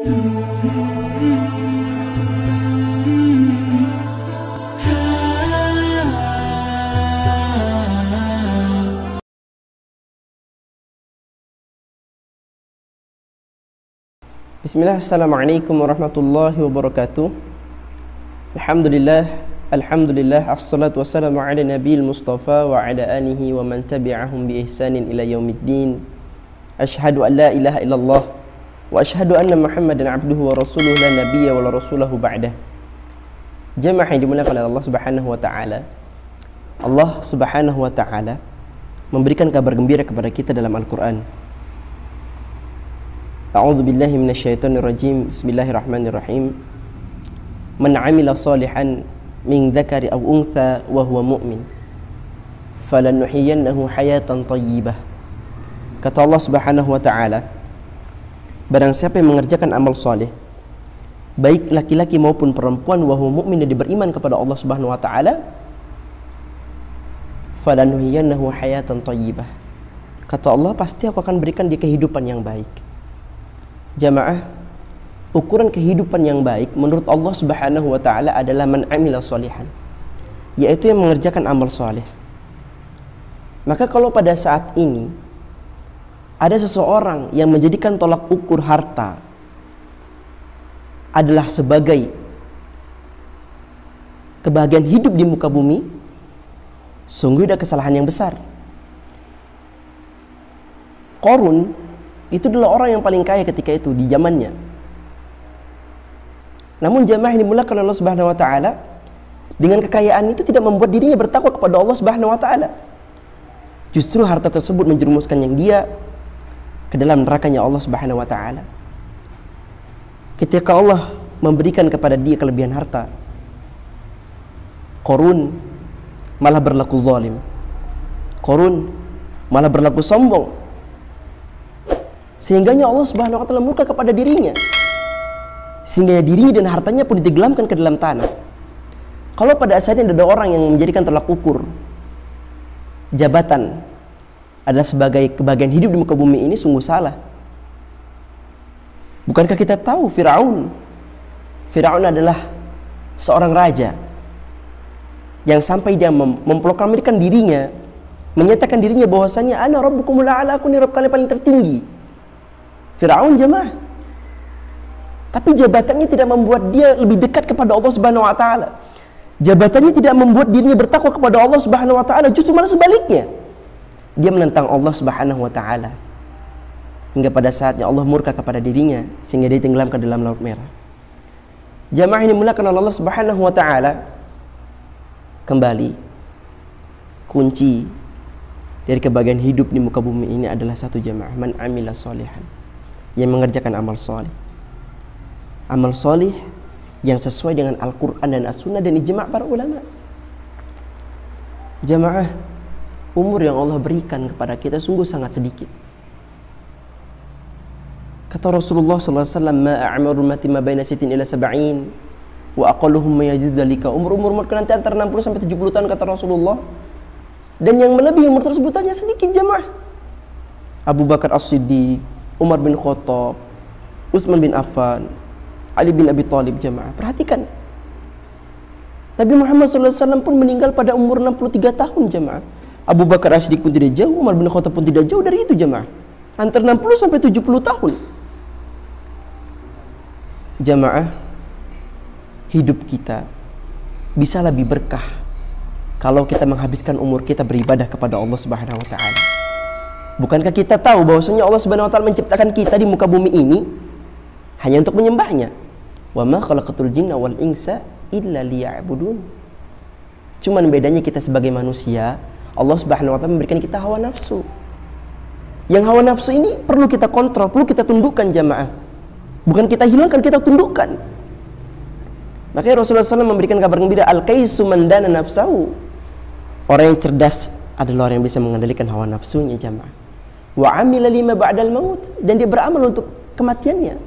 Bismillah, assalamualaikum warahmatullahi wabarakatuh. Alhamdulillah, assalatu wassalamu ala nabiyil mustafa wa ala alihi wa man tabi'ahum bi ihsanin ila yaumiddin. Ashhadu an la ilaha illallah wa ashhadu anna muhammadan abduhu wa rasuluhu la nabiyya wa la rasulahu ba'dah. Jamaah yang dimuliakan oleh Allah subhanahu wa ta'ala, Allah subhanahu wa ta'ala memberikan kabar gembira kepada kita dalam Al-Quran. A'udzu billahi minasyaitonir rajim. Bismillahirrahmanirrahim. Man 'amila shalihan min dzakari aw untha wa huwa mu'min falanuhyiyannahu hayatan thayyibah. Kata Allah Subhanahu wa taala, barang siapa yang mengerjakan amal saleh, baik laki-laki maupun perempuan, wa huwa mu'min, dan beriman kepada Allah Subhanahu wa taala, falanuhyiyannahu hayatan thayyibah. Kata Allah, pasti aku akan berikan dia kehidupan yang baik. Jamaah, ukuran kehidupan yang baik menurut Allah Subhanahu wa ta'ala adalah man amila sholihan, yaitu yang mengerjakan amal soleh. Maka kalau pada saat ini ada seseorang yang menjadikan tolak ukur harta adalah sebagai kebahagiaan hidup di muka bumi, sungguh ada kesalahan yang besar. Qarun itu adalah orang yang paling kaya ketika itu di zamannya. Namun jamaah yang dimuliakan Allah Subhanahu wa taala, dengan kekayaan itu tidak membuat dirinya bertakwa kepada Allah Subhanahu wa taala. Justru harta tersebut menjerumuskan yang dia ke dalam nerakanya Allah Subhanahu wa taala. Ketika Allah memberikan kepada dia kelebihan harta, Qarun malah berlaku zalim. Qarun malah berlaku sombong, sehingganya Allah Subhanahu wa taala murka kepada dirinya, sehingga dirinya dan hartanya pun ditenggelamkan ke dalam tanah. Kalau pada asalnya ada orang yang menjadikan tolak ukur jabatan adalah sebagai kebahagiaan hidup di muka bumi ini, sungguh salah. Bukankah kita tahu Firaun adalah seorang raja yang sampai dia memproklamirkan dirinya, menyatakan dirinya bahwasanya ana rabbukumul a'la, aku ni rabb kalian paling tertinggi. Firaun jemaah. Tapi jabatannya tidak membuat dia lebih dekat kepada Allah Subhanahu wa taala. Jabatannya tidak membuat dirinya bertakwa kepada Allah Subhanahu wa taala, justru malah sebaliknya. Dia menentang Allah Subhanahu wa taala. Hingga pada saatnya Allah murka kepada dirinya sehingga dia tenggelamkan dalam laut merah. Jamaah ini dimuliakan Allah Subhanahu wa taala, kembali kunci dari kebahagiaan hidup di muka bumi ini adalah satu jamaah, man amila sholihan, yang mengerjakan amal soleh. Amal soleh yang sesuai dengan Al-Quran dan As-Sunnah dan ijma' para ulama. Jamaah, umur yang Allah berikan kepada kita sungguh sangat sedikit. Kata Rasulullah SAW, ma'a'amaru mati ma baina sitin ila sab'in wa aqalluhum mayajudalika. Umur nanti antara 60 sampai 70 tahun kata Rasulullah. Dan yang melebihi umur tersebut hanya sedikit jamaah. Abu Bakar As-Siddiq, Umar bin Khattab, Utsman bin Affan, Ali bin Abi Thalib. Jamaah, perhatikan, Nabi Muhammad SAW pun meninggal pada umur 63 tahun jamaah. Abu Bakar As-Siddiq pun tidak jauh, Umar bin Khattab pun tidak jauh dari itu jamaah, antara 60 sampai 70 tahun. Jamaah, hidup kita bisa lebih berkah kalau kita menghabiskan umur kita beribadah kepada Allah Subhanahu wa taala. Bukankah kita tahu bahwasanya Allah Subhanahu wa taala menciptakan kita di muka bumi ini hanya untuk menyembahnya? Wa ma khalaqatul jinna wal insa illa liya'budun. Cuman bedanya kita sebagai manusia, Allah Subhanahu wa taala memberikan kita hawa nafsu. Yang hawa nafsu ini perlu kita kontrol, perlu kita tundukkan jamaah. Bukan kita hilangkan, kita tundukkan. Makanya Rasulullah SAW memberikan kabar gembira, al-kaisu man dana nafsahu. Orang yang cerdas adalah orang yang bisa mengendalikan hawa nafsunya jamaah. Wa amila lima ba'dal maut, dan dia beramal untuk kematiannya.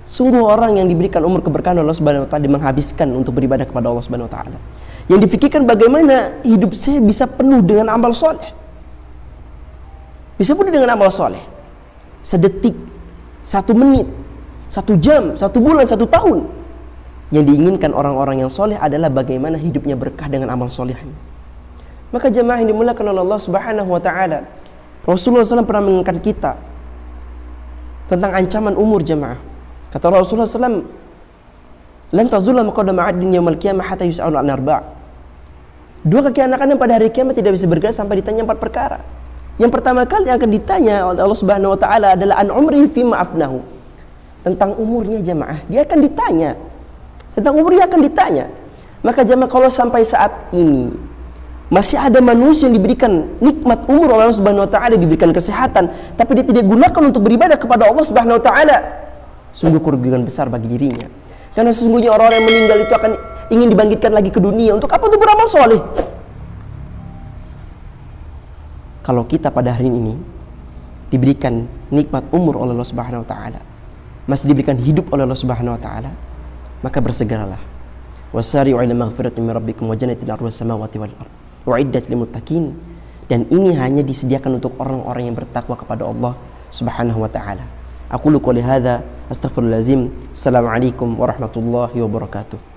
Sungguh orang yang diberikan umur keberkahan Allah Subhanahu wa taala, dia menghabiskan untuk beribadah kepada Allah Subhanahu wa taala. Yang difikirkan bagaimana hidup saya bisa penuh dengan amal soleh. Bisa penuh dengan amal soleh. Sedetik 1 menit, 1 jam, 1 bulan, 1 tahun. Yang diinginkan orang-orang yang soleh adalah bagaimana hidupnya berkah dengan amal solehnya. Maka jemaah yang dimuliakan oleh Allah Subhanahu wa taala, Rasulullah SAW pernah mengingatkan kita tentang ancaman umur jemaah. Kata Rasulullah SAW, "Lan tazulla maqadama 'abdin yaumal qiyamah hatta yus'alu an arba'." 2 kaki anak Adam pada hari kiamat tidak bisa bergerak sampai ditanya 4 perkara. Yang pertama kali yang akan ditanya oleh Allah Subhanahu wa taala adalah an umrihi fima afnahu. Tentang umurnya jemaah, dia akan ditanya. Tentang umurnya akan ditanya. Maka jemaah, kalau sampai saat ini masih ada manusia yang diberikan nikmat umur oleh Allah Subhanahu wa taala, diberikan kesehatan, tapi dia tidak gunakan untuk beribadah kepada Allah Subhanahu wa taala, sungguh kerugian besar bagi dirinya. Karena sesungguhnya orang-orang yang meninggal itu akan ingin dibangkitkan lagi ke dunia untuk apa? Untuk beramal soleh. Kalau kita pada hari ini diberikan nikmat umur oleh Allah Subhanahu wa taala, masih diberikan hidup oleh Allah Subhanahu wa taala, maka bersegeralah. Wasari'u ila maghfiratin min rabbikum wa jannatin 'arduha as-samawati wal ardh wa'iddat lil muttaqin. Dan ini hanya disediakan untuk orang-orang yang bertakwa kepada Allah Subhanahu wa taala. Aku qouli hadza astaghfirullahal azim. Assalamualaikum warahmatullahi wabarakatuh.